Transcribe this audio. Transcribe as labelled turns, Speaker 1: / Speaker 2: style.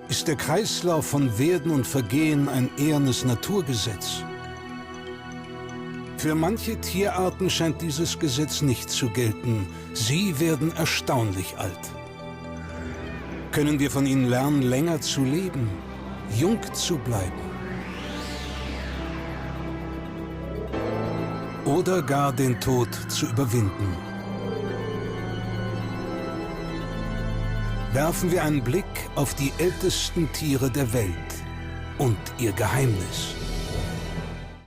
Speaker 1: Ist der Kreislauf von Werden und Vergehen ein ehernes Naturgesetz? Für manche Tierarten scheint dieses Gesetz nicht zu gelten. Sie werden erstaunlich alt. Können wir von ihnen lernen, länger zu leben, jung zu bleiben? Oder gar den Tod zu überwinden? Werfen wir einen Blick auf die ältesten Tiere der Welt und ihr Geheimnis.